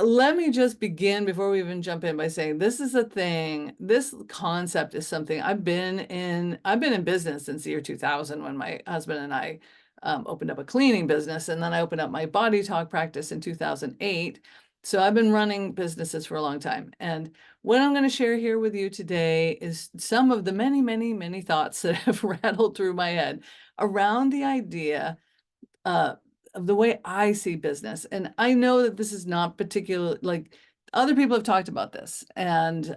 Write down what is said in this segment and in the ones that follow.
let me just begin before we even jump in by saying this is a thing. This concept is something I've been in business since the year 2000 when my husband and I opened up a cleaning business, and then I opened up my BodyTalk practice in 2008. So I've been running businesses for a long time. And what I'm going to share here with you today is some of the many, many, many thoughts that have rattled through my head around the idea of the way I see business. And I know that this is not particular, like other people have talked about this. And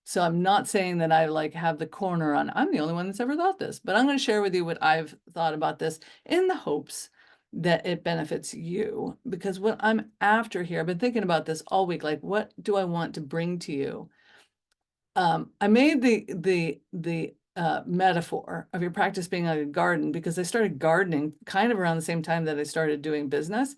so I'm not saying that I like have the corner on, I'm the only one that's ever thought this, but I'm going to share with you what I've thought about this in the hopes that it benefits you. Because what I'm after here, I've been thinking about this all week, like what do I want to bring to you? I made the metaphor of your practice being like a garden because I started gardening kind of around the same time that I started doing business.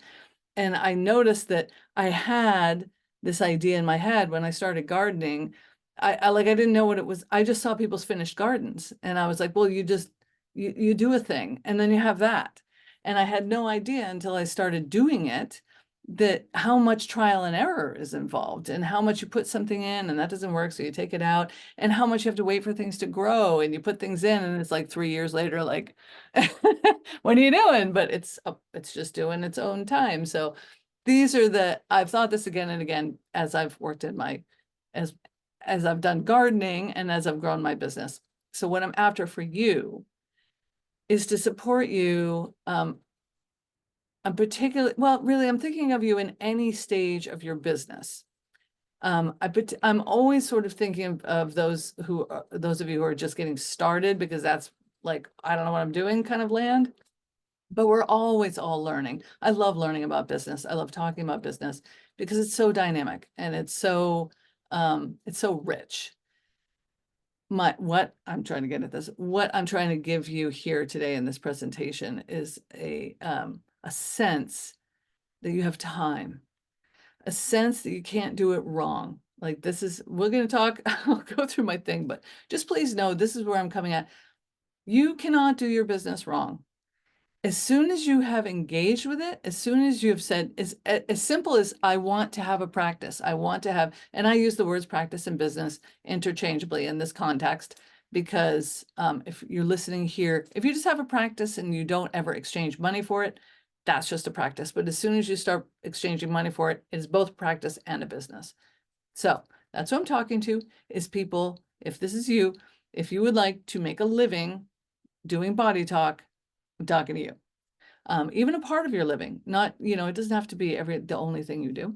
And I noticed that I had this idea in my head when I started gardening. I didn't know what it was. I just saw people's finished gardens. And I was like, well, you do a thing and then you have that. And I had no idea until I started doing it that how much trial and error is involved and how much you put something in and that doesn't work, so you take it out, and how much you have to wait for things to grow, and you put things in and it's like 3 years later, like, what are you doing? But it's just doing its own time. So I've thought this again and again as I've worked in as I've done gardening and as I've grown my business. So what I'm after for you is to support you. Really, I'm thinking of you in any stage of your business. I'm always sort of thinking of those of you who are just getting started, because that's like, I don't know what I'm doing kind of land, but we're always all learning. I love learning about business. I love talking about business because it's so dynamic and it's so rich. What I'm trying to get at this, what I'm trying to give you here today in this presentation is a sense that you have time, a sense that you can't do it wrong. Like we're going to talk, I'll go through my thing, but just please know this is where I'm coming at. You cannot do your business wrong. As soon as you have engaged with it, as soon as you have said, as simple as I want to have a practice, I want to have, and I use the words practice and business interchangeably in this context, because if you're listening here, if you just have a practice and you don't ever exchange money for it, that's just a practice. But as soon as you start exchanging money for it, it's both practice and a business. So that's what I'm talking to, is people, if this is you, if you would like to make a living doing BodyTalk, I'm talking to you. Even a part of your living, not, it doesn't have to be the only thing you do.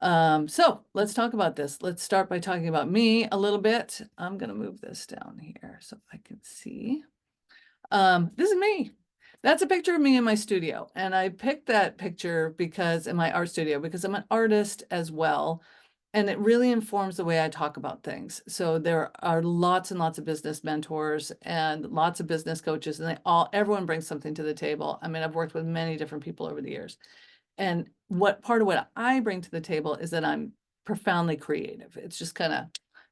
So let's talk about this. Let's start by talking about me a little bit. I'm going to move this down here so I can see. This is me. That's a picture of me in my studio. And I picked that picture in my art studio, because I'm an artist as well. And it really informs the way I talk about things. So there are lots and lots of business mentors and lots of business coaches, and everyone brings something to the table. I mean, I've worked with many different people over the years. And part of what I bring to the table is that I'm profoundly creative. It's just kind of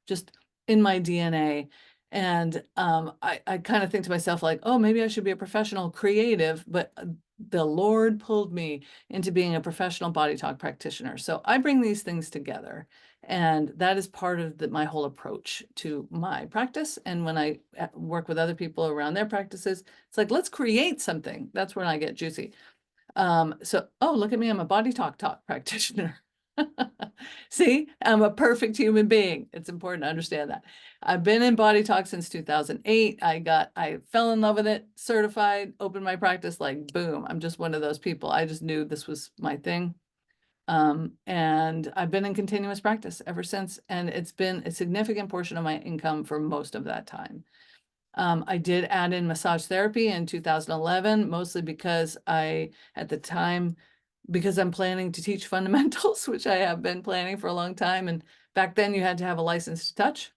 just in my DNA. And I kind of think to myself like, oh, maybe I should be a professional creative, but the Lord pulled me into being a professional BodyTalk practitioner. So I bring these things together, and that is part of my whole approach to my practice. And when I work with other people around their practices, it's like, let's create something. That's when I get juicy. Oh, look at me, I'm a BodyTalk practitioner. See, I'm a perfect human being. It's important to understand that. I've been in BodyTalk since 2008. I fell in love with it, certified, opened my practice, like boom. I'm just one of those people. I just knew this was my thing. And I've been in continuous practice ever since. And it's been a significant portion of my income for most of that time. I did add in massage therapy in 2011, mostly because at the time, because I'm planning to teach fundamentals, which I have been planning for a long time. And back then you had to have a license to touch.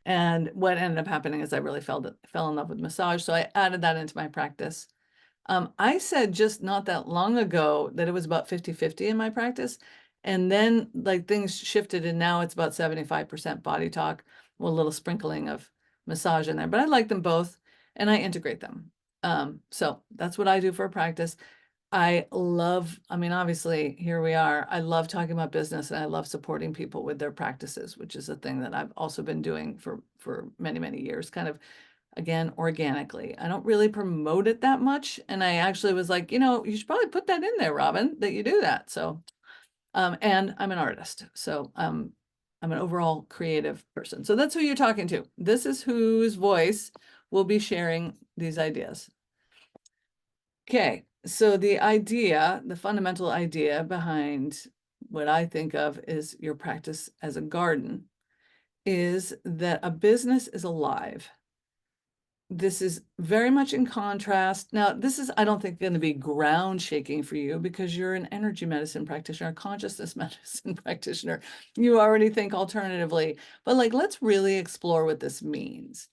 And what ended up happening is I really fell in love with massage. So I added that into my practice. I said just not that long ago that it was about 50-50 in my practice. And then like things shifted, and now it's about 75% BodyTalk, with a little sprinkling of massage in there, but I like them both and I integrate them. So that's what I do for a practice. I mean, obviously, here we are. I love talking about business and I love supporting people with their practices, which is a thing that I've also been doing for many, many years, kind of, again, organically. I don't really promote it that much. And I actually was like, you should probably put that in there, Robin, that you do that. So, and I'm an artist. So, I'm an overall creative person. So that's who you're talking to. This is whose voice will be sharing these ideas. Okay, so the fundamental idea behind what I think of is your practice as a garden is that a business is alive. This is very much in contrast. Now, this is, I don't think, going to be ground shaking for you because you're an energy medicine practitioner, a consciousness medicine practitioner. You already think alternatively, but like, let's really explore what this means.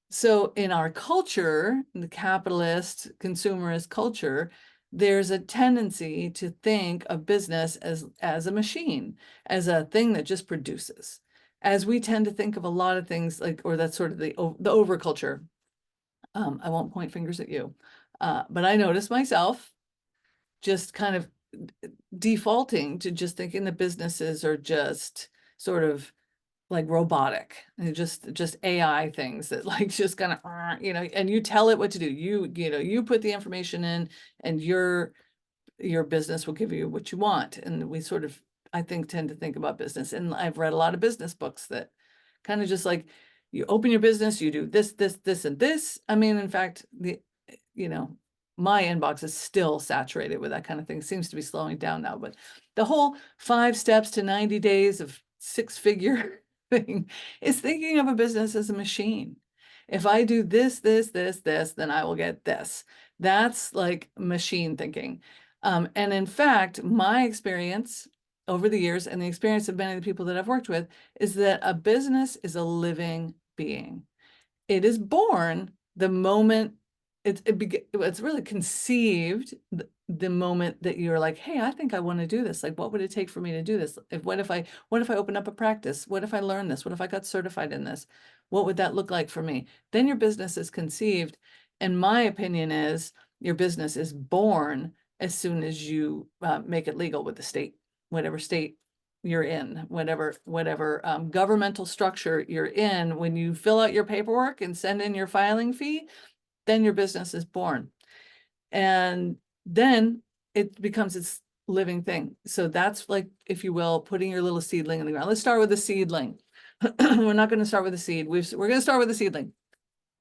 So in our culture, the capitalist consumerist culture, there's a tendency to think of business as a machine, as a thing that just produces. As we tend to think of a lot of things like, or that's sort of the overculture. I won't point fingers at you, but I noticed myself just kind of defaulting to just thinking that businesses are just sort of like robotic and just AI things that like just kind of and you tell it what to do. You put the information in and your business will give you what you want. And we sort of, I think, tend to think about business. And I've read a lot of business books that kind of just like you open your business, you do this, this, this, and this. I mean, in fact, my inbox is still saturated with that kind of thing. It seems to be slowing down now, but the whole 5 steps to 90 days of 6-figure thing is thinking of a business as a machine. If I do this, this, this, this, then I will get this. That's like machine thinking. And in fact, my experience over the years and the experience of many of the people that I've worked with is that a business is a living being. It is born the moment it's really conceived the moment that you're like, hey, I think I want to do this. Like, what would it take for me to do this? What if I open up a practice? What if I learn this? What if I got certified in this? What would that look like for me? Then your business is conceived. And my opinion is your business is born as soon as you make it legal with the state, whatever state you're in, whatever governmental structure you're in. When you fill out your paperwork and send in your filing fee, then your business is born. And then it becomes this living thing. So that's like, if you will, putting your little seedling in the ground. Let's start with the seedling. We're not going to start with the seed. We're going to start with the seedling.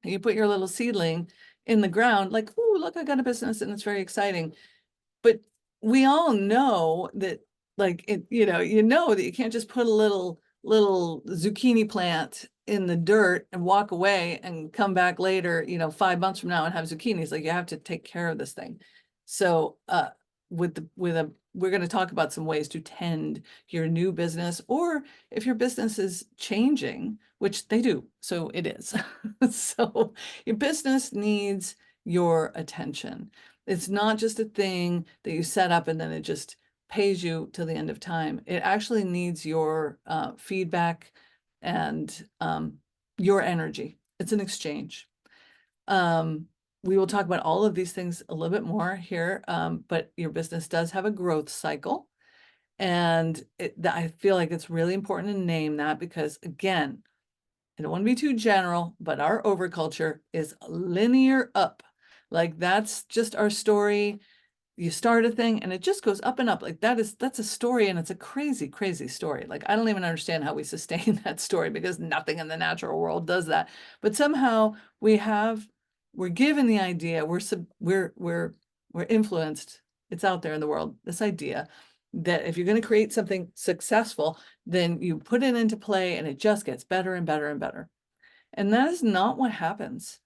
You put your little seedling in the ground, like, oh, look, I got a business and it's very exciting. But we all know that, like, that you can't just put a little zucchini plant in the dirt and walk away and come back later, 5 months from now and have zucchinis. Like, you have to take care of this thing. So we're going to talk about some ways to tend your new business, or if your business is changing, which they do, so it is. So your business needs your attention. It's not just a thing that you set up and then it just pays you till the end of time. It actually needs your feedback and your energy. It's an exchange. We will talk about all of these things a little bit more here, but your business does have a growth cycle. And I feel like it's really important to name that because, again, I don't want to be too general, but our overculture is linear up. Like, that's just our story. You start a thing and it just goes up and up. Like, that's a story, and it's a crazy, crazy story. Like, I don't even understand how we sustain that story because nothing in the natural world does that. But somehow we're given the idea, we're influenced. It's out there in the world, this idea that if you're going to create something successful, then you put it into play and it just gets better and better and better. And that is not what happens.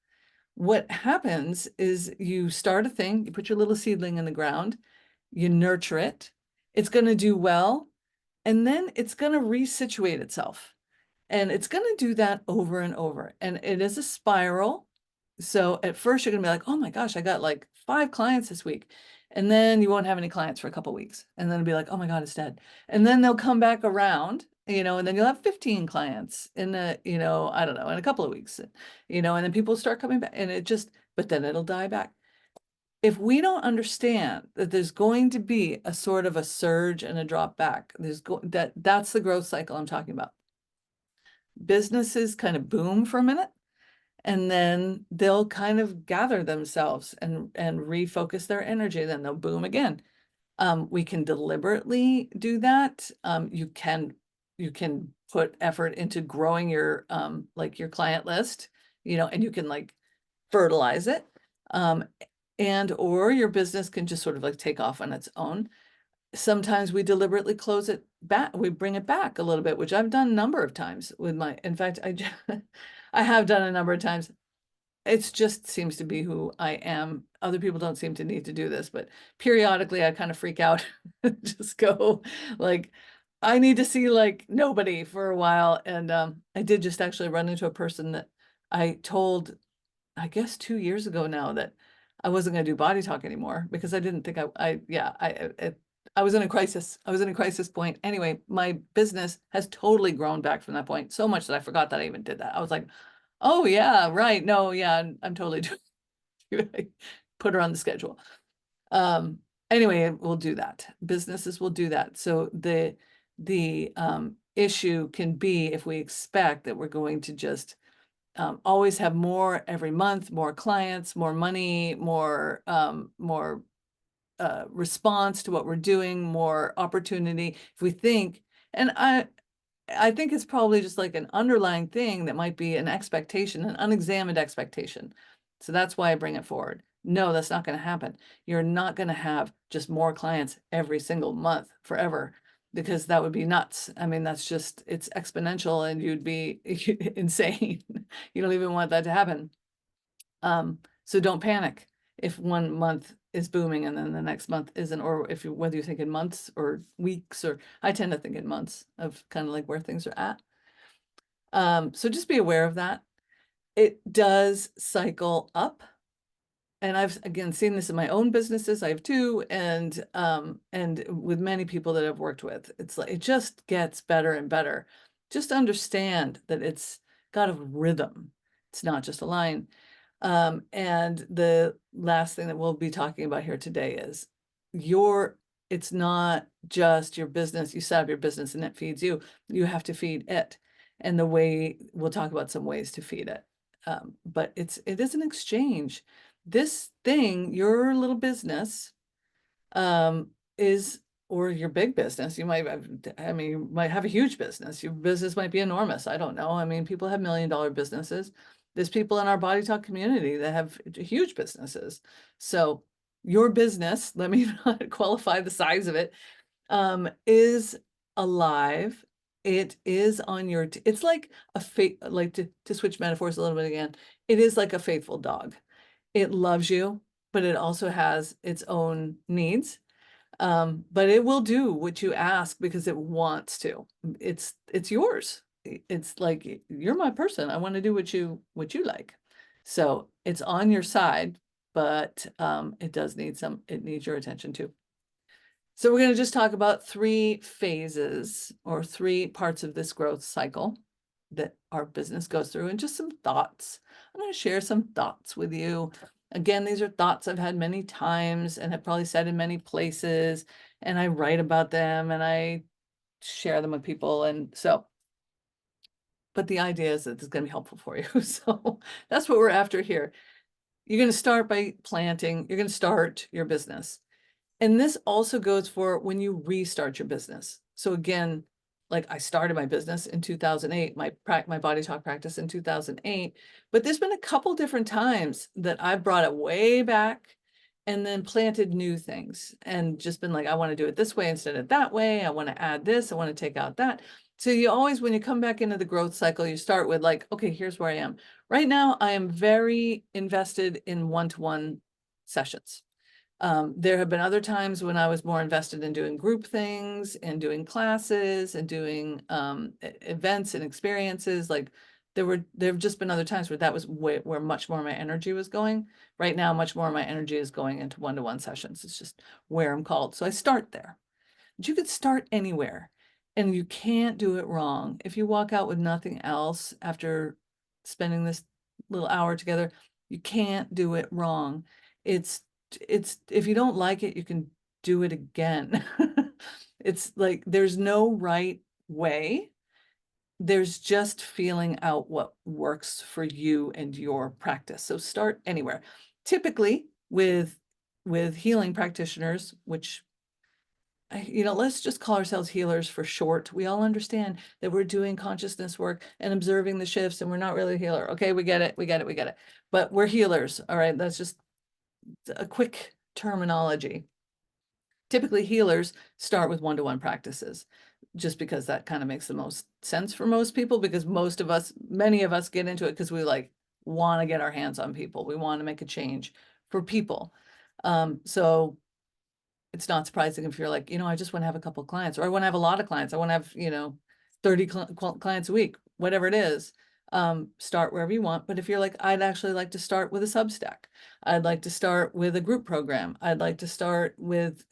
What happens is you start a thing, you put your little seedling in the ground, you nurture it, it's going to do well, and then it's going to resituate itself. And it's going to do that over and over. And it is a spiral. So at first you're going to be like, oh my gosh, I got like 5 clients this week. And then you won't have any clients for a couple of weeks. And then it'll be like, oh my God, it's dead. And then they'll come back around, and then you'll have 15 clients in I don't know, in a couple of weeks, and then people start coming back, and but then it'll die back. if we don't understand that there's going to be a sort of a surge and a drop back, that's the growth cycle I'm talking about. Businesses kind of boom for a minute, and then they'll kind of gather themselves and refocus their energy, then they'll boom again. We can deliberately do that. You can put effort into growing your like your client list, and you can like fertilize it. And or your business can just sort of like take off on its own. Sometimes we deliberately close it back, we bring it back a little bit, which I've done a number of times with in fact, I have done a number of times. It just seems to be who I am. Other people don't seem to need to do this, but periodically I kind of freak out, just go like, I need to see like nobody for a while. And I did just actually run into a person that I told, I guess 2 years ago now, that I wasn't going to do body talk anymore because I didn't think I was in a crisis. I was in a crisis point. Anyway, my business has totally grown back from that point, so much that I forgot that I even did that. I was like, oh yeah, right. No, yeah, I'm totally doing it. Put her on the schedule. Anyway, we'll do that. Businesses will do that. So the issue can be if we expect that we're going to just always have more every month, more clients, more money, more response to what we're doing, more opportunity. If we think, and I think it's probably just like an underlying thing that might be an expectation, an unexamined expectation. So that's why I bring it forward. No, that's not going to happen. You're not going to have just more clients every single month forever, because that would be nuts. I mean, that's just, it's exponential and you'd be insane. You don't even want that to happen. So don't panic if one month is booming and then the next month isn't, or if you, whether you think in months or weeks, or I tend to think in months of kind of like where things are at. So just be aware of that. It does cycle up. And I've again seen this in my own businesses. I have two, and with many people that I've worked with, it's like it just gets better and better. Just understand that it's got a rhythm. It's not just a line. And the last thing that we'll be talking about here today is it's not just your business. You set up your business and it feeds you. You have to feed it. And we'll talk about some ways to feed it. But it is an exchange. This thing, your little business, is, or your big business, you might have, I mean, you might have a huge business. Your business might be enormous. I don't know. I mean, people have $1 million businesses. There's people in our Body Talk community that have huge businesses. So your business, let me not qualify the size of it, is alive. It is on your, it's like like to switch metaphors a little bit again, it is like a faithful dog. It loves you, but it also has its own needs. But it will do what you ask because it wants to. It's yours. It's like, you're my person. I want to do what you like. So it's on your side, but it does need it needs your attention too. So we're going to just talk about 3 phases or 3 parts of this growth cycle that our business goes through, and just some thoughts. I'm going to share some thoughts with you. Again, these are thoughts I've had many times and have probably said in many places, and I write about them and I share them with people. And so, but the idea is that it's going to be helpful for you. So that's what we're after here. You're going to start by planting. You're going to start your business. And this also goes for when you restart your business. So again, like I started my business in 2008, my Body Talk practice in 2008, but there's been a couple different times that I've brought it way back and then planted new things and just been like, I want to do it this way instead of that way. I want to add this. I want to take out that. So you always, when you come back into the growth cycle, you start with like, okay, here's where I am. Right now, I am very invested in one-to-one sessions. There have been other times when I was more invested in doing group things and doing classes and doing events and experiences. Like there have just been other times where that was where much more of my energy was going. Right now, much more of my energy is going into one-to-one sessions. It's just where I'm called. So I start there. But you could start anywhere, and you can't do it wrong. If you walk out with nothing else after spending this little hour together, you can't do it wrong. It's it's, if you don't like it, you can do it again. It's like, there's no right way. There's just feeling out what works for you and your practice. So start anywhere. Typically with healing practitioners, which, let's just call ourselves healers for short. We all understand that we're doing consciousness work and observing the shifts, and we're not really a healer. Okay, we get it, we get it, we get it. But we're healers. All right, that's just a quick terminology. Typically, healers start with one-to-one practices, just because that kind of makes the most sense for most people, because many of us get into it because we like want to get our hands on people. We want to make a change for people. So it's not surprising if you're like, I just want to have a couple of clients, or I want to have a lot of clients. I want to have, 30 clients a week, whatever it is. Start wherever you want. But if you're like, I'd actually like to start with a Substack. I'd like to start with a group program. I'd like to start with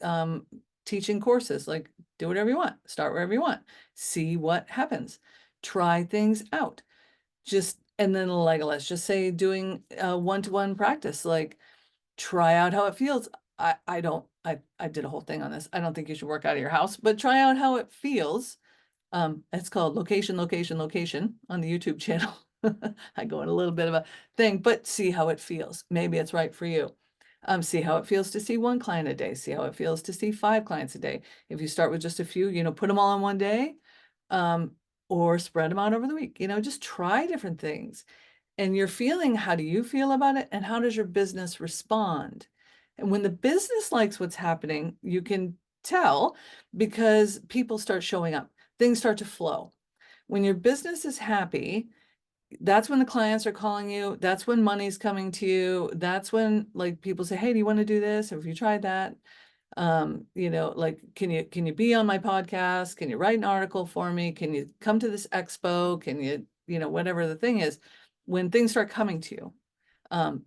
teaching courses. Like, do whatever you want. Start wherever you want. See what happens. Try things out. And then like, let's just say doing a one-to-one practice, like try out how it feels. I did a whole thing on this. I don't think you should work out of your house, but try out how it feels. It's called location, location, location on the YouTube channel. I go in a little bit of a thing, but see how it feels. Maybe it's right for you. See how it feels to see one client a day. See how it feels to see 5 clients a day. If you start with just a few, put them all in one day, or spread them out over the week. Just try different things. And you're feeling, how do you feel about it? And how does your business respond? And when the business likes what's happening, you can tell, because people start showing up, things start to flow. When your business is happy, that's when the clients are calling you. That's when money's coming to you. That's when like people say, hey, do you want to do this? Have you tried that? Like, can you be on my podcast? Can you write an article for me? Can you come to this expo? Can you, whatever the thing is, when things start coming to you,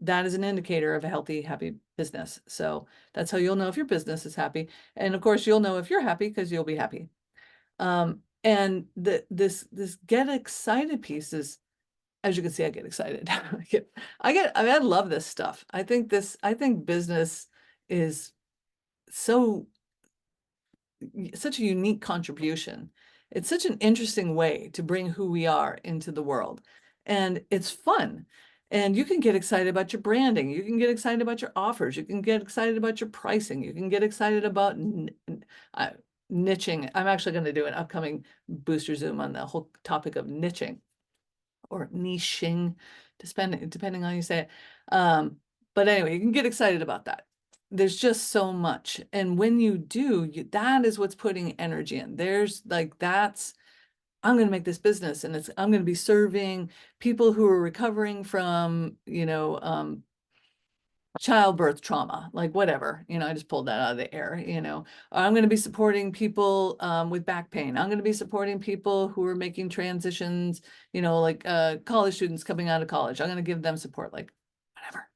that is an indicator of a healthy, happy business. So that's how you'll know if your business is happy. And of course, you'll know if you're happy because you'll be happy. And this get excited piece is, as you can see, I get excited. I love this stuff. I think business is such a unique contribution. It's such an interesting way to bring who we are into the world. And it's fun. And you can get excited about your branding. You can get excited about your offers. You can get excited about your pricing. You can get excited about niching. I'm actually going to do an upcoming booster Zoom on the whole topic of niching, or niching, depending on how you say it. But anyway, you can get excited about that. There's just so much. And when you do, that is what's putting energy in. There's like, I'm going to make this business, and I'm going to be serving people who are recovering from, childbirth trauma, like whatever, I just pulled that out of the air, or I'm going to be supporting people with back pain. I'm going to be supporting people who are making transitions, like college students coming out of college. I'm going to give them support, like whatever.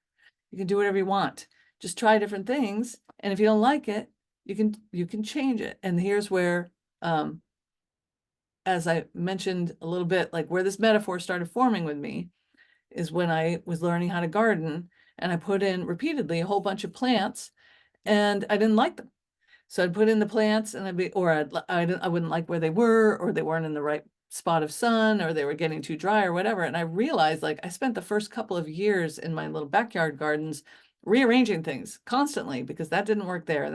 You can do whatever you want. Just try different things. And if you don't like it, you can change it. And here's where, as I mentioned a little bit, like where this metaphor started forming with me is when I was learning how to garden, and I put in repeatedly a whole bunch of plants, and I didn't like them. So I'd put in the plants, and I wouldn't like where they were, or they weren't in the right spot of sun, or they were getting too dry or whatever. And I realized, like, I spent the first couple of years in my little backyard gardens rearranging things constantly, because that didn't work there.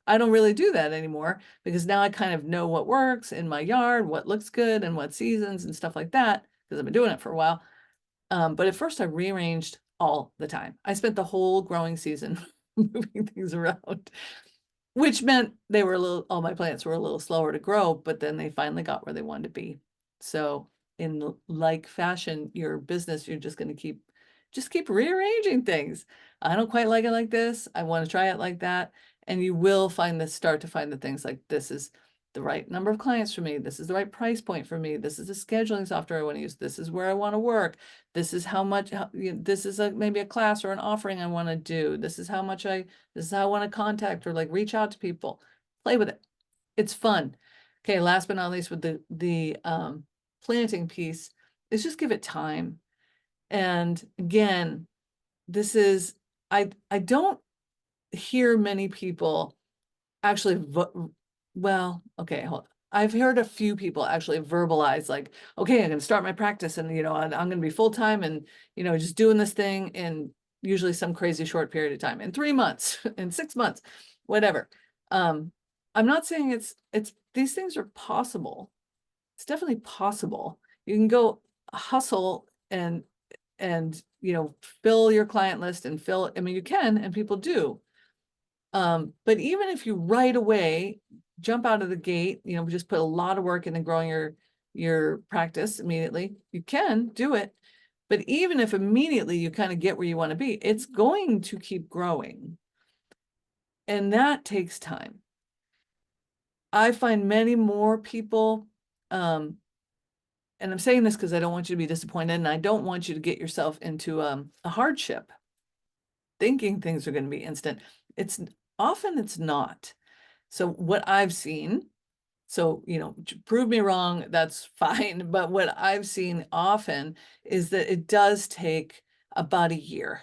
I don't really do that anymore, because now I kind of know what works in my yard, what looks good, and what seasons and stuff like that, because I've been doing it for a while. But at first I rearranged all the time. I spent the whole growing season moving things around, which meant all my plants were a little slower to grow, but then they finally got where they wanted to be. So in like fashion, your business, you're just going to keep rearranging things. I don't quite like it like this. I want to try it like that. And you will start to find the things like, this is the right number of clients for me. This is the right price point for me. This is the scheduling software I want to use. This is where I want to work. This is how much, this is maybe a class or an offering I want to do. This is how I want to contact or like reach out to people. Play with it. It's fun. Okay, last but not least, with the planting piece, is just give it time. And again, this is, I don't hear many people actually, well, okay, hold on. I've heard a few people actually verbalize like, okay, I'm gonna start my practice and, I'm gonna be full-time and, just doing this thing in usually some crazy short period of time, in 3 months, in 6 months, whatever. I'm not saying it's, these things are possible. It's definitely possible. You can go hustle and, fill your client list and fill, I mean, you can, and people do. But even if you right away jump out of the gate, just put a lot of work into growing your practice immediately, you can do it. But even if immediately you kind of get where you want to be, it's going to keep growing. And that takes time. I find many more people, and I'm saying this because I don't want you to be disappointed, and I don't want you to get yourself into a hardship, thinking things are going to be instant. It's often it's not. So what I've seen, so, prove me wrong, that's fine. But what I've seen often is that it does take about a year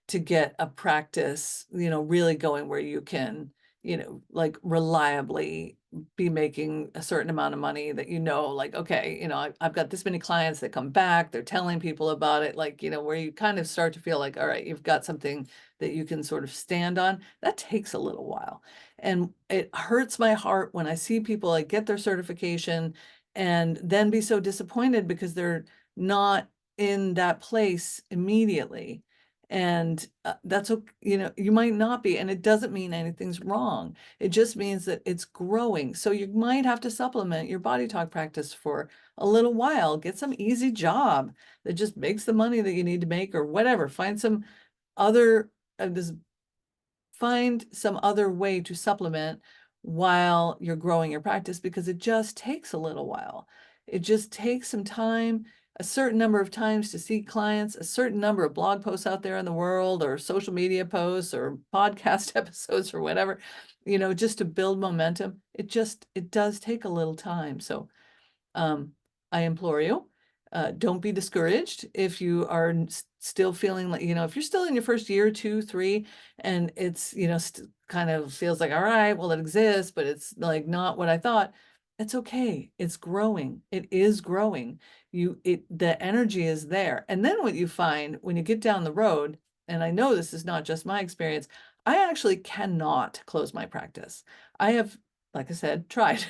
to get a practice, really going where you can, like reliably be making a certain amount of money that, like, okay, I've got this many clients that come back, they're telling people about it, like, where you kind of start to feel like, all right, you've got something that you can sort of stand on. That takes a little while. And it hurts my heart when I see people like get their certification and then be so disappointed because they're not in that place immediately. And that's okay, you might not be, and it doesn't mean anything's wrong. It just means that it's growing. So you might have to supplement your BodyTalk practice for a little while. Get some easy job that just makes the money that you need to make, or whatever. Find some other, find some other way to supplement while you're growing your practice, because it just takes a little while. It just takes some time, a certain number of times to see clients, a certain number of blog posts out there in the world, or social media posts, or podcast episodes, or whatever, just to build momentum. It does take a little time. So I implore you, don't be discouraged if you are still feeling like, if you're still in your first year, 2, 3, and it's, kind of feels like, all right, well, it exists, but it's like not what I thought. It's okay. It's growing. It is growing. The energy is there. And then what you find when you get down the road, and I know this is not just my experience, I actually cannot close my practice. I have, like I said, tried.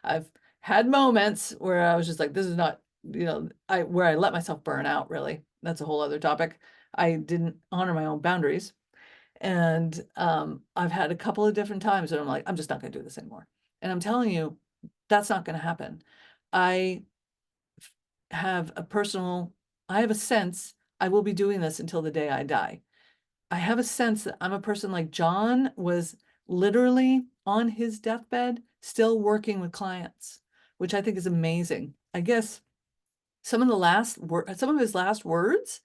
I've had moments where I was just like, this is not, where I let myself burn out, really. That's a whole other topic. I didn't honor my own boundaries. And I've had a couple of different times that I'm like, I'm just not going to do this anymore. And I'm telling you, that's not going to happen. I have I have a sense I will be doing this until the day I die. I have a sense that I'm a person like John was literally on his deathbed, still working with clients, which I think is amazing. I guess some of his last words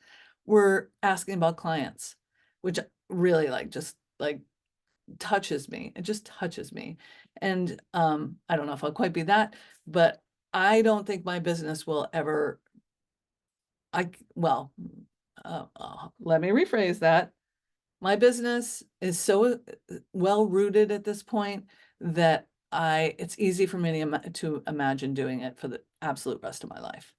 were asking about clients, which really just touches me. It just touches me. And I don't know if I'll quite be that, but I don't think my business will ever, well, let me rephrase that. My business is so well rooted at this point that it's easy for me to imagine doing it for the absolute rest of my life.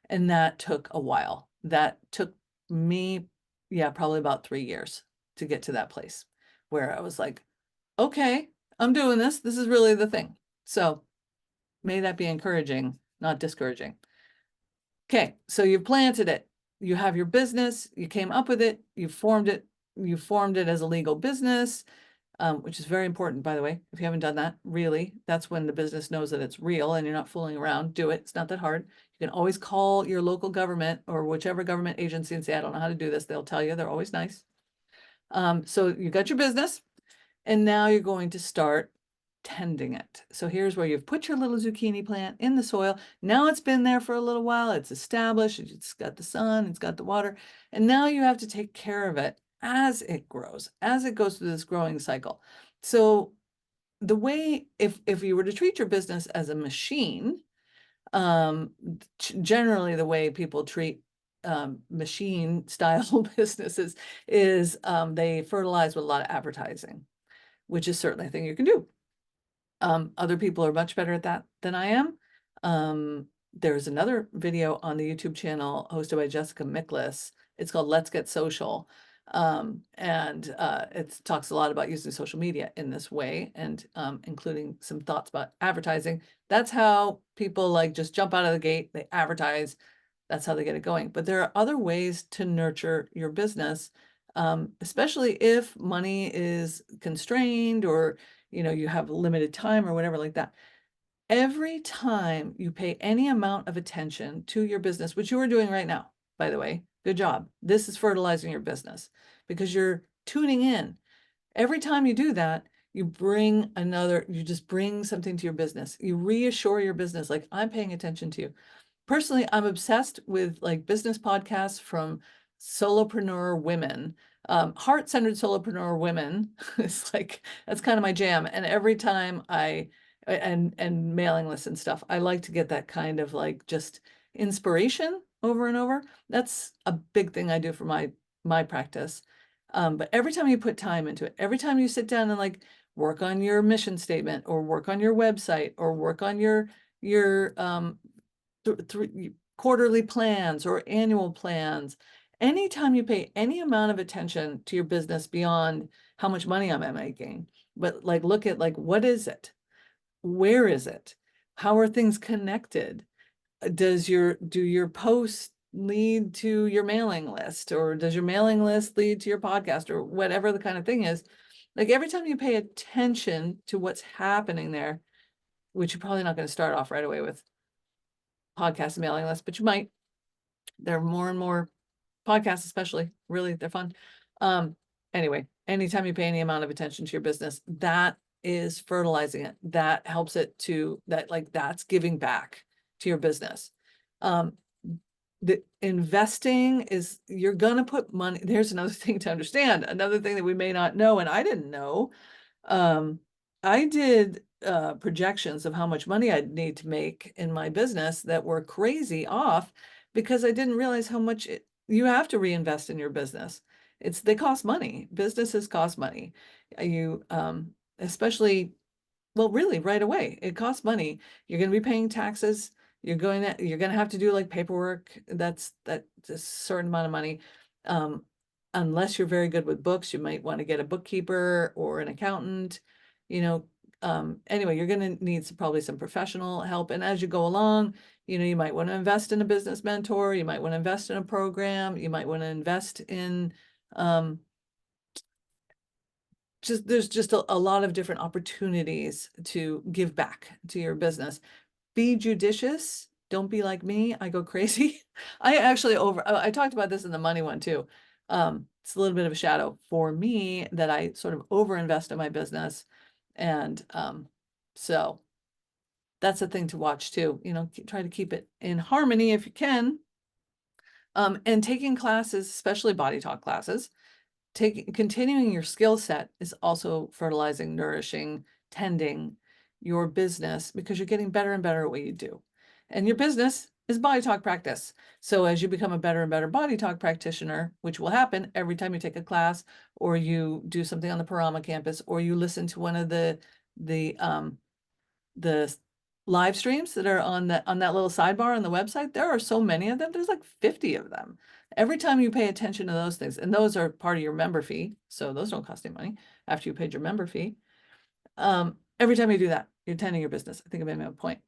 And that took a while. That took me, yeah, probably about 3 years to get to that place where I was like, okay, I'm doing this. This is really the thing. So may that be encouraging, not discouraging. Okay, so you've planted it. You have your business, you came up with it, you formed it as a legal business, which is very important, by the way. If you haven't done that, really, that's when the business knows that it's real and you're not fooling around. Do it. It's not that hard. You can always call your local government or whichever government agency and say, I don't know how to do this. They'll tell you. They're always nice. So you got your business, and now you're going to start tending it. So here's where you've put your little zucchini plant in the soil. Now it's been there for a little while. It's established. It's got the sun. It's got the water. And now you have to take care of it as it grows, as it goes through this growing cycle. So the way, if you were to treat your business as a machine, generally the way people treat machine style businesses is they fertilize with a lot of advertising, which is certainly a thing you can do. Other people are much better at that than I am. There's another video on the YouTube channel hosted by Jessica Miklas. It's called Let's Get Social. And it talks a lot about using social media in this way, and including some thoughts about advertising. That's how people like just jump out of the gate, they advertise. That's how they get it going. But there are other ways to nurture your business, especially if money is constrained, or you have limited time or whatever like that. Every time you pay any amount of attention to your business, which you are doing right now, by the way, good job. This is fertilizing your business because you're tuning in. Every time you do that, you just bring something to your business. You reassure your business, like, I'm paying attention to you. Personally, I'm obsessed with like business podcasts from solopreneur women, heart-centered solopreneur women. It's like, that's kind of my jam. And every time and mailing lists and stuff, I like to get that kind of like just inspiration over and over. That's a big thing I do for my practice. But every time you put time into it, every time you sit down and like work on your mission statement, or work on your website, or work on your quarterly plans or annual plans, anytime you pay any amount of attention to your business beyond how much money am I making, but like look at like, what is it? Where is it? How are things connected? Do your posts lead to your mailing list, or does your mailing list lead to your podcast, or whatever the kind of thing is? Like every time you pay attention to what's happening there, which you're probably not going to start off right away with podcast mailing list, but you might. There are more and more podcasts, especially, really, they're fun. Anyway, anytime you pay any amount of attention to your business, that is fertilizing it. That helps it to that's giving back to your business. The investing is, you're gonna put money. There's another thing to understand, another thing that we may not know, and I didn't know. I did projections of how much money I'd need to make in my business that were crazy off, because I didn't realize how much you have to reinvest in your business. They cost money. Businesses cost money. You especially, well, really right away, it costs money. You're going to be paying taxes. You're going to have to do like paperwork. That's a certain amount of money. Unless you're very good with books, you might want to get a bookkeeper or an accountant. Anyway, you're going to need probably some professional help. And as you go along, you might want to invest in a business mentor. You might want to invest in a program. You might want to invest in there's just a lot of different opportunities to give back to your business. Be judicious. Don't be like me. I go crazy. I talked about this in the money one too. It's a little bit of a shadow for me that I sort of overinvest in my business. And so that's a thing to watch too. Try to keep it in harmony if you can. And taking classes, especially BodyTalk classes, continuing your skill set is also fertilizing, nourishing, tending your business, because you're getting better and better at what you do. And your business is BodyTalk practice. So as you become a better and better BodyTalk practitioner, which will happen every time you take a class, or you do something on the Parama campus, or you listen to one of the live streams that are on that little sidebar on the website, there are so many of them. There's like 50 of them. Every time you pay attention to those things, and those are part of your member fee, so those don't cost any money after you paid your member fee. Every time you do that, you're tending your business. I think I made my point.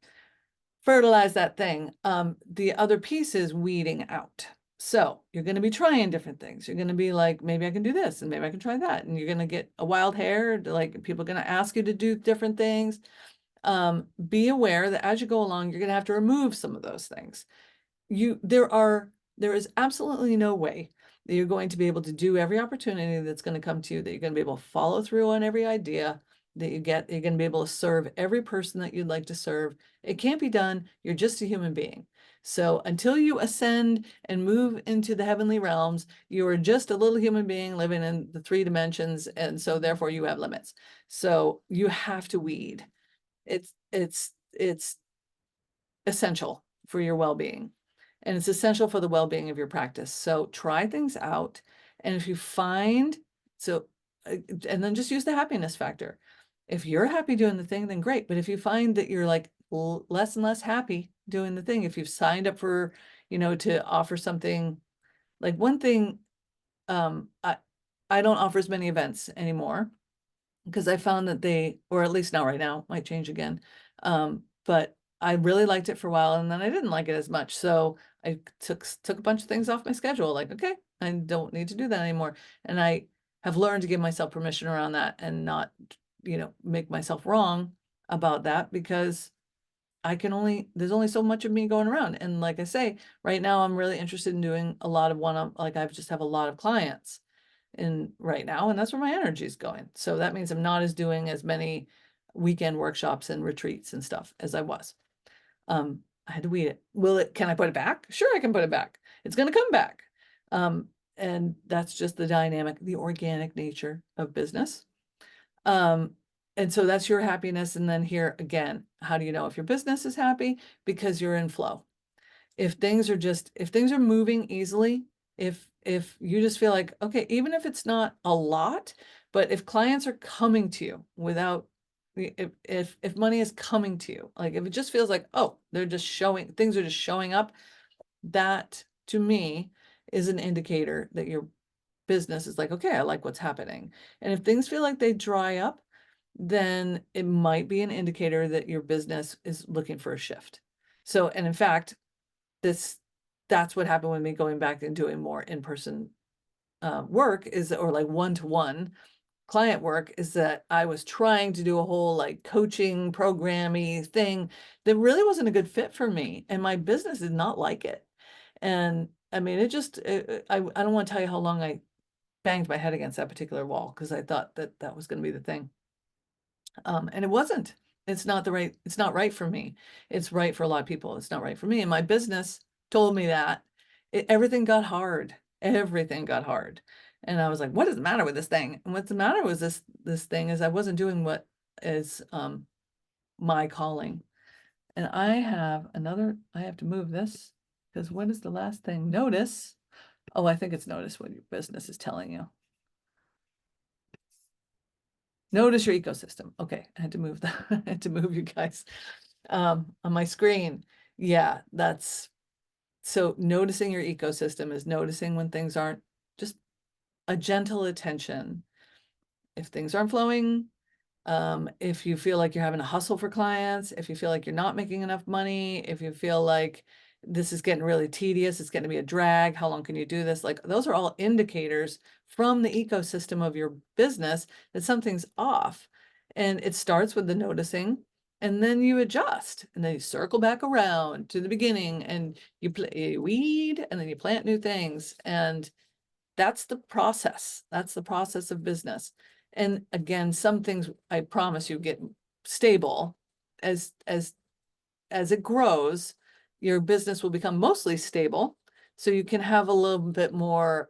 Fertilize that thing. The other piece is weeding out. So you're going to be trying different things. You're going to be like, maybe I can do this, and maybe I can try that. And you're going to get a wild hair. Like, people are going to ask you to do different things. Be aware that as you go along, you're going to have to remove some of those things. There is absolutely no way that you're going to be able to do every opportunity that's going to come to you, that you're going to be able to follow through on every idea that you get. You're going to be able to serve every person that you'd like to serve. It can't be done. You're just a human being. So until you ascend and move into the heavenly realms, you are just a little human being living in the 3 dimensions. And so therefore you have limits. So you have to weed. It's essential for your well-being. and it's essential for the well-being of your practice. So try things out. And if you find, and then just use the happiness factor. If you're happy doing the thing, then great. But if you find that you're like less and less happy doing the thing, if you've signed up for, to offer something, like one thing, I don't offer as many events anymore because I found that or at least not right now, might change again. But I really liked it for a while, and then I didn't like it as much. So I took a bunch of things off my schedule, like, okay, I don't need to do that anymore. And I have learned to give myself permission around that and not, make myself wrong about that, because there's only so much of me going around. And like I say, right now I'm really interested in doing a lot of like I just have a lot of clients in right now, and that's where my energy is going. So that means I'm not doing as many weekend workshops and retreats and stuff as I was. I had to weed it. Can I put it back? Sure, I can put it back. It's going to come back. And that's just the dynamic, the organic nature of business. And so that's your happiness. And then here again, how do you know if your business is happy? Because you're in flow. If things are moving easily, if you just feel like, okay, even if it's not a lot, but if clients are coming to you without, if money is coming to you, like if it just feels like, oh, things are just showing up, that to me is an indicator that your business is like, okay, I like what's happening. And if things feel like they dry up, then it might be an indicator that your business is looking for a shift. So, and in fact, that's what happened with me going back and doing more in-person work, or like one-to-one client work, is that I was trying to do a whole like coaching programmy thing that really wasn't a good fit for me, and my business did not like it. And I mean, I don't want to tell you how long I banged my head against that particular wall, because I thought that was going to be the thing. And it wasn't. It's not right for me. It's right for a lot of people. It's not right for me. And my business told me that. Everything got hard. Everything got hard. And I was like, what is the matter with this thing? And what's the matter with this thing is I wasn't doing what is my calling. And I have to move this, because what is the last thing? Notice. Oh, I think it's notice what your business is telling you. Notice your ecosystem. Okay, I had to move that. I had to move you guys on my screen. Yeah, so noticing your ecosystem is noticing when things aren't, just a gentle attention. If things aren't flowing, if you feel like you're having to hustle for clients, if you feel like you're not making enough money, if you feel like this is getting really tedious, it's going to be a drag, how long can you do this? Like, those are all indicators from the ecosystem of your business that something's off. And it starts with the noticing, and then you adjust, and then you circle back around to the beginning, and you weed, and then you plant new things. And that's the process. That's the process of business. And again, some things I promise you get stable as it grows. Your business will become mostly stable, so you can have a little bit more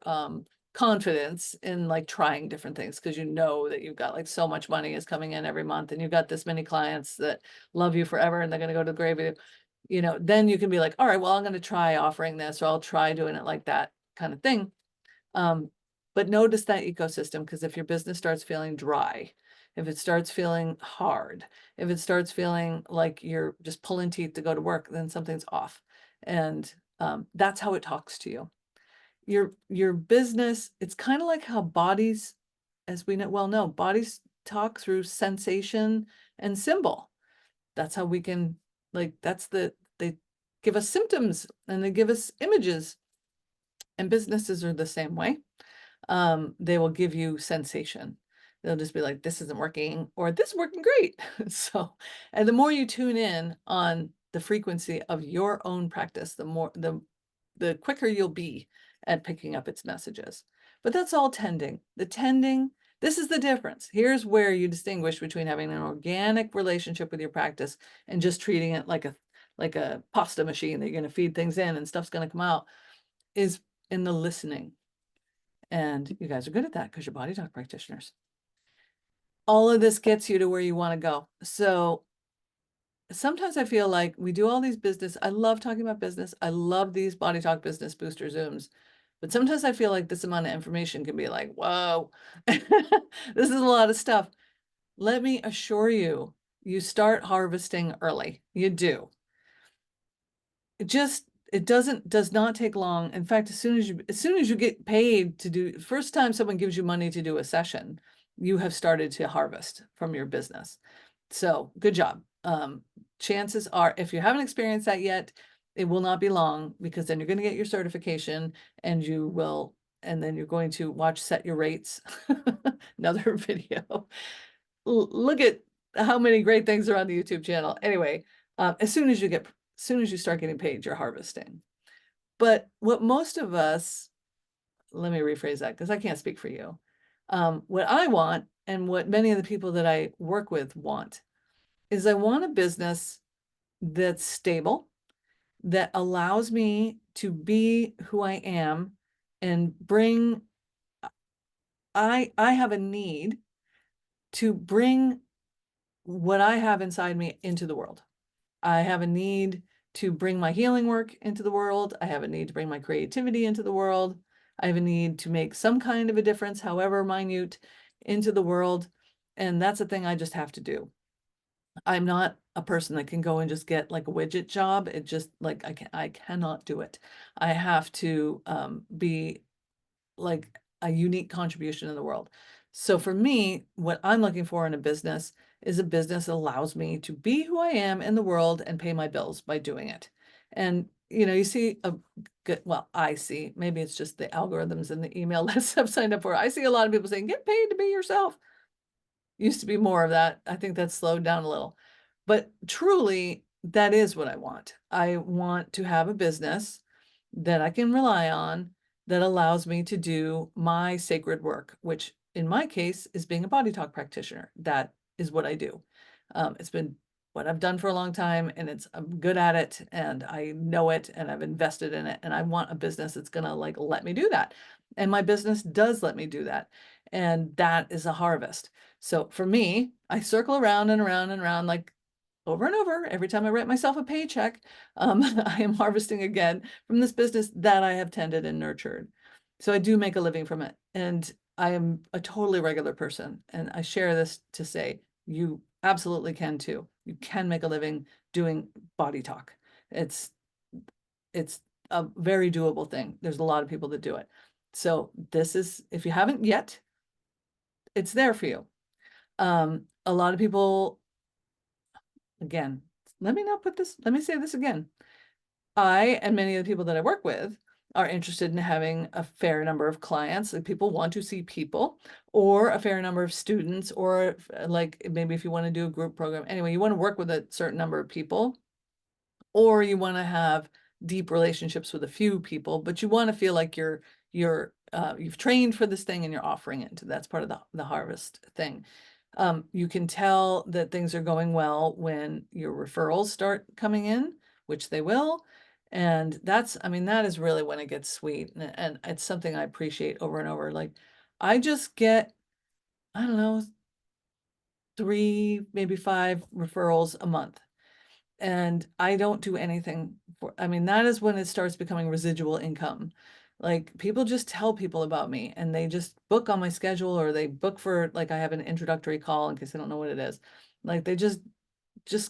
confidence in like trying different things, because you know that you've got like so much money is coming in every month, and you've got this many clients that love you forever, and they're going to go to the grave with you. Then you can be like, all right, well, I'm going to try offering this, or I'll try doing it like that kind of thing. But notice that ecosystem, because if your business starts feeling dry, if it starts feeling hard, if it starts feeling like you're just pulling teeth to go to work, then something's off. And that's how it talks to you. Your business, it's kind of like how bodies, as we well know, bodies talk through sensation and symbol. That's how we can, like, they give us symptoms and they give us images. And businesses are the same way. They will give you sensation. They'll just be like, this isn't working, or this is working great. So, and the more you tune in on the frequency of your own practice, the quicker you'll be at picking up its messages. But that's all tending. This is the difference. Here's where you distinguish between having an organic relationship with your practice and just treating it like a pasta machine that you're going to feed things in and stuff's going to come out, is in the listening. And you guys are good at that because you're BodyTalk practitioners. All of this gets you to where you want to go. So sometimes I feel like we do all these business. I love talking about business. I love these Body Talk Business Booster Zooms. But sometimes I feel like this amount of information can be like, whoa, this is a lot of stuff. Let me assure you, you start harvesting early. You do. It does not take long. In fact, as soon as you get paid to do, first time someone gives you money to do a session, you have started to harvest from your business. So good job. Chances are, if you haven't experienced that yet, it will not be long, because then you're going to get your certification, and then you're going to watch Set Your Rates, another video. Look at how many great things are on the YouTube channel. Anyway, as soon as you start getting paid, you're harvesting. But what most of us, let me rephrase that because I can't speak for you. What I want, and what many of the people that I work with want, is I want a business that's stable, that allows me to be who I am and I have a need to bring what I have inside me into the world. I have a need to bring my healing work into the world. I have a need to bring my creativity into the world. I have a need to make some kind of a difference, however minute, into the world. And that's a thing I just have to do. I'm not a person that can go and just get like a widget job. It just like, I cannot do it. I have to be like a unique contribution in the world. So for me, what I'm looking for in a business is a business that allows me to be who I am in the world and pay my bills by doing it. And you see a good, well, I see, maybe it's just the algorithms and the email lists I've signed up for. I see a lot of people saying, get paid to be yourself. Used to be more of that. I think that's slowed down a little. But truly, that is what I want. I want to have a business that I can rely on, that allows me to do my sacred work, which in my case is being a Body Talk practitioner. That is what I do. It's been what I've done for a long time, and I'm good at it, and I know it, and I've invested in it, and I want a business that's gonna like let me do that. And my business does let me do that. And that is a harvest. So for me, I circle around and around and around, like over and over. Every time I write myself a paycheck, I am harvesting again from this business that I have tended and nurtured. So I do make a living from it. And I am a totally regular person. And I share this to say, you absolutely can too. You can make a living doing Body Talk. It's a very doable thing. There's a lot of people that do it. So this is, if you haven't yet, it's there for you. A lot of people, again, let me say this again. I and many of the people that I work with are interested in having a fair number of clients. Like, people want to see people, or a fair number of students, or like maybe if you want to do a group program. Anyway, you want to work with a certain number of people, or you want to have deep relationships with a few people, but you want to feel like you've trained for this thing and you're offering it. That's part of the harvest thing. You can tell that things are going well when your referrals start coming in, which they will. And that is really when it gets sweet. And it's something I appreciate over and over. Like, I just get, I don't know, 3, maybe 5 referrals a month. And I don't do anything that is when it starts becoming residual income. Like, people just tell people about me, and they just book on my schedule, or they book for, like, I have an introductory call in case they don't know what it is. Like, they just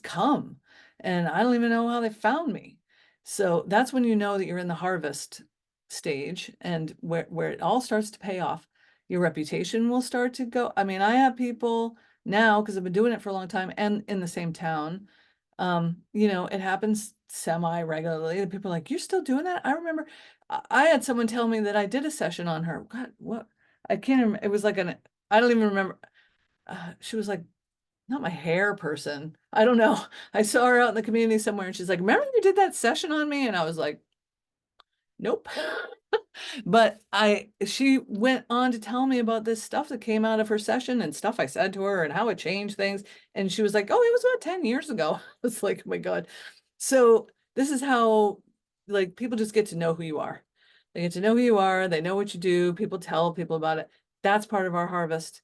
come, and I don't even know how they found me. So that's when you know that you're in the harvest stage, and where it all starts to pay off. Your reputation will start to go. I have people now, because I've been doing it for a long time and in the same town. It happens semi-regularly. People are like, you're still doing that? I remember I had someone tell me that I did a session on her. God, what? I can't remember. It was like I don't even remember. She was like, not my hair person. I don't know. I saw her out in the community somewhere, and she's like, remember you did that session on me? And I was like, nope. But she went on to tell me about this stuff that came out of her session, and stuff I said to her, and how it changed things. And she was like, oh, it was about 10 years ago. It's like, oh my God. So this is how, like, people just get to know who you are. They get to know who you are. They know what you do. People tell people about it. That's part of our harvest.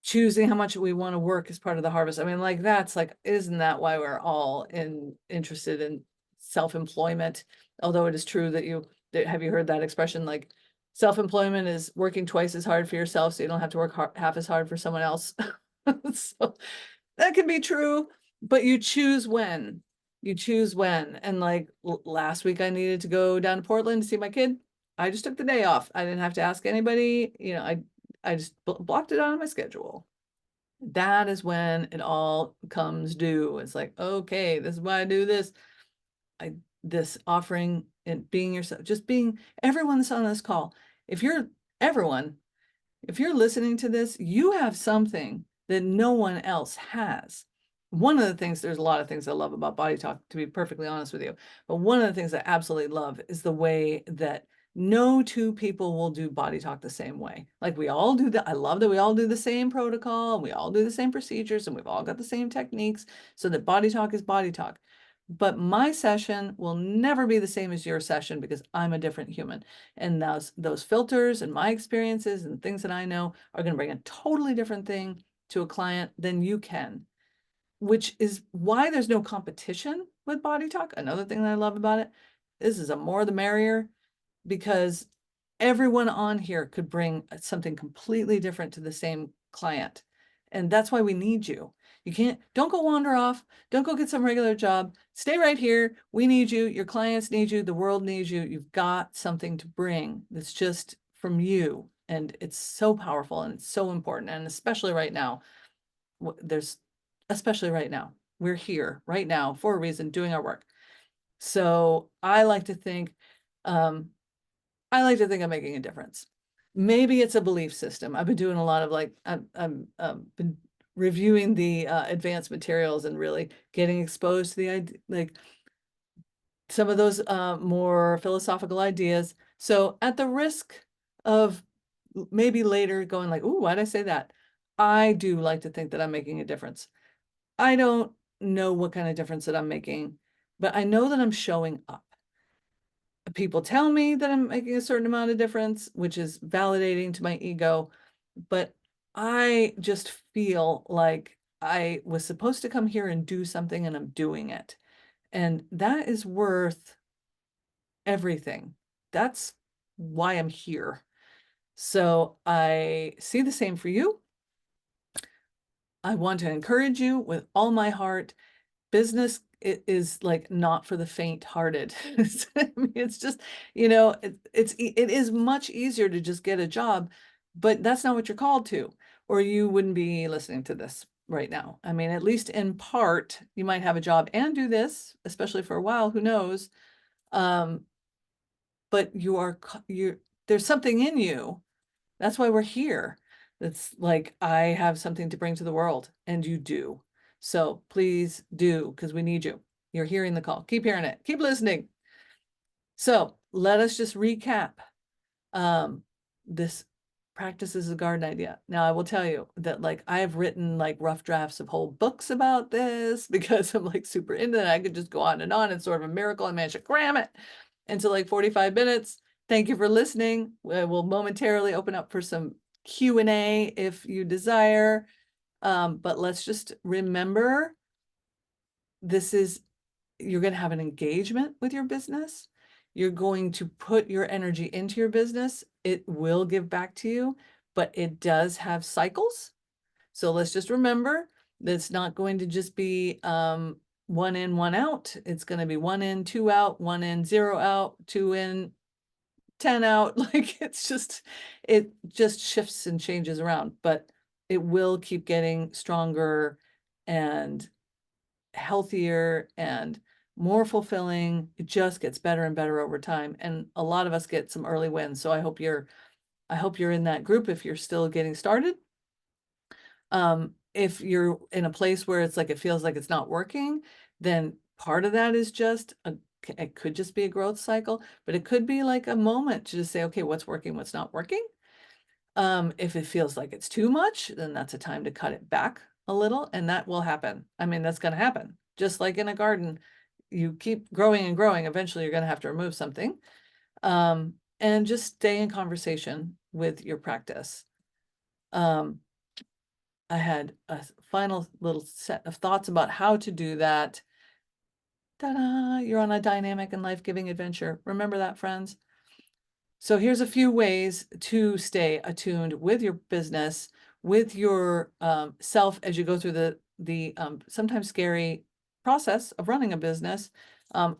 choosing how much we want to work as part of the harvest. I mean, like, that's like, isn't that why we're all interested in self-employment? Although it is true that have you heard that expression, like, self-employment is working twice as hard for yourself, so you don't have to work half as hard for someone else. So that can be true, but you choose when. You choose when. And like last week, I needed to go down to Portland to see my kid. I just took the day off. I didn't have to ask anybody. I just blocked it out of my schedule. That is when it all comes due. It's like, okay, this is why I do this. This offering and being yourself, just being everyone that's on this call. If you're everyone, if you're listening to this, you have something that no one else has. One of the things, there's a lot of things I love about BodyTalk, to be perfectly honest with you, but one of the things I absolutely love is the way that no two people will do BodyTalk the same way. Like, we all do that. I love that we all do the same protocol and we all do the same procedures and we've all got the same techniques so that BodyTalk is BodyTalk. But my session will never be the same as your session because I'm a different human. And those filters and my experiences and things that I know are going to bring a totally different thing to a client than you can, which is why there's no competition with BodyTalk. Another thing that I love about it, this is a more the merrier, because everyone on here could bring something completely different to the same client. And that's why we need you. Don't go wander off. Don't go get some regular job. Stay right here. We need you. Your clients need you. The world needs you. You've got something to bring that's just from you. And it's so powerful and it's so important. And especially right now, especially right now, we're here right now for a reason doing our work. So I like to think, um, I'm making a difference. Maybe it's a belief system. I've been doing a lot of like, I'm been reviewing the advanced materials and really getting exposed to the idea, like some of those more philosophical ideas. So at the risk of maybe later going like, "Ooh, why'd I say that?" I do like to think that I'm making a difference. I don't know what kind of difference that I'm making, but I know that I'm showing up. People tell me that I'm making a certain amount of difference, which is validating to my ego, but I just feel like I was supposed to come here and do something and I'm doing it. And that is worth everything. That's why I'm here. So I see the same for you. I want to encourage you with all my heart. Business is like not for the faint-hearted. I mean, it's just, it is much easier to just get a job, but that's not what you're called to, or you wouldn't be listening to this right now. I mean, at least in part, you might have a job and do this, especially for a while, who knows? Um, but there's something in you. That's why we're here. That's like, I have something to bring to the world, and you do. So please do, because we need you. You're hearing the call. Keep hearing it. Keep listening. So let us just recap. This practice is a garden idea. Now, I will tell you that like I have written like rough drafts of whole books about this because I'm like super into it. I could just go on and on. It's sort of a miracle I managed to cram it into like 45 minutes. Thank you for listening. We'll momentarily open up for some Q&A if you desire. But let's just remember, you're going to have an engagement with your business. You're going to put your energy into your business. It will give back to you, but it does have cycles. So let's just remember that it's not going to just be one in, one out. It's going to be 1 in, 2 out, 1 in, 0 out, 2 in, 10 out. Like it just shifts and changes around, but it will keep getting stronger and healthier and more fulfilling. It just gets better and better over time. And a lot of us get some early wins. So I hope you're in that group if you're still getting started. If you're in a place where it's like, it feels like it's not working, then part of that is just it could just be a growth cycle, but it could be like a moment to just say, okay, what's working, what's not working. If it feels like it's too much, then that's a time to cut it back a little, and that will happen. I mean, that's going to happen. Just like in a garden, you keep growing and growing. Eventually, you're going to have to remove something. And just stay in conversation with your practice. I had a final little set of thoughts about how to do that. Ta-da! You're on a dynamic and life-giving adventure. Remember that, friends? So here's a few ways to stay attuned with your business, with your self as you go through the sometimes scary process of running a business.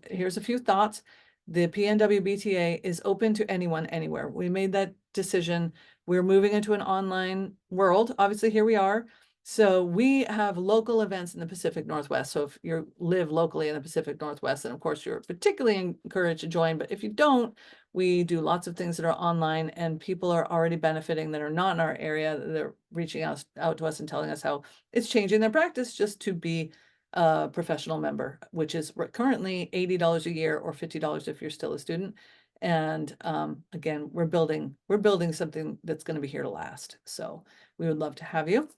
Here's a few thoughts. The PNW BTA is open to anyone, anywhere. We made that decision. We're moving into an online world. Obviously, here we are. So we have local events in the Pacific Northwest. So if you live locally in the Pacific Northwest, then of course you're particularly encouraged to join. But if you don't, we do lots of things that are online, and people are already benefiting that are not in our area. They're reaching out to us and telling us how it's changing their practice just to be a professional member, which is currently $80 a year or $50 if you're still a student. And again, we're building something that's going to be here to last. So we would love to have you.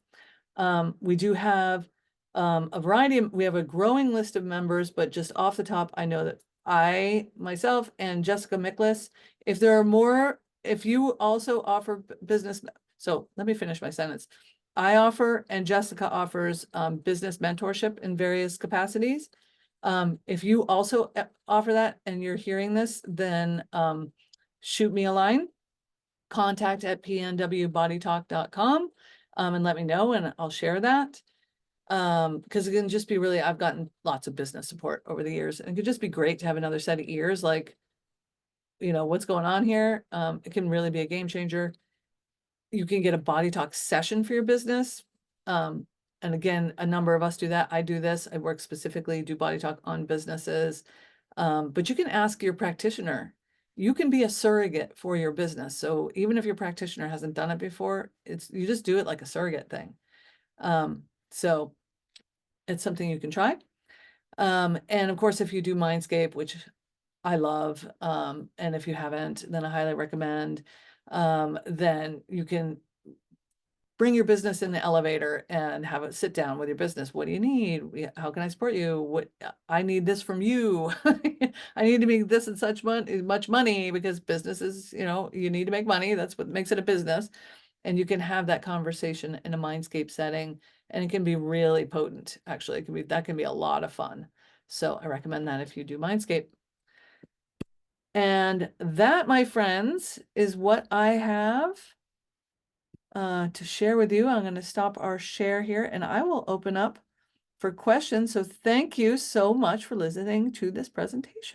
We do have a variety of, we have a growing list of members, but just off the top, I know that I, myself, and Jessica Miklas, if there are more, if you also offer business, so let me finish my sentence. I offer, and Jessica offers business mentorship in various capacities. If you also offer that and you're hearing this, then shoot me a line, contact@pnwbodytalk.com, and let me know, and I'll share that. Because it can just be really, I've gotten lots of business support over the years, and it could just be great to have another set of ears, like, what's going on here. It can really be a game changer. You can get a BodyTalk session for your business. And again, a number of us do that. I do this. I work specifically, do BodyTalk on businesses. But you can ask your practitioner. You can be a surrogate for your business. So even if your practitioner hasn't done it before, you just do it like a surrogate thing. So it's something you can try. And of course, if you do Mindscape, which I love, and if you haven't, then I highly recommend, then you can bring your business in the elevator and have a sit down with your business. What do you need? How can I support you? What I need this from you. I need to make this and such much money, because businesses, you need to make money. That's what makes it a business. And you can have that conversation in a Mindscape setting, and it can be really potent. Actually, that can be a lot of fun. So I recommend that if you do Mindscape. And that, my friends, is what I have to share with you. I'm going to stop our share here, and I will open up for questions. So thank you so much for listening to this presentation.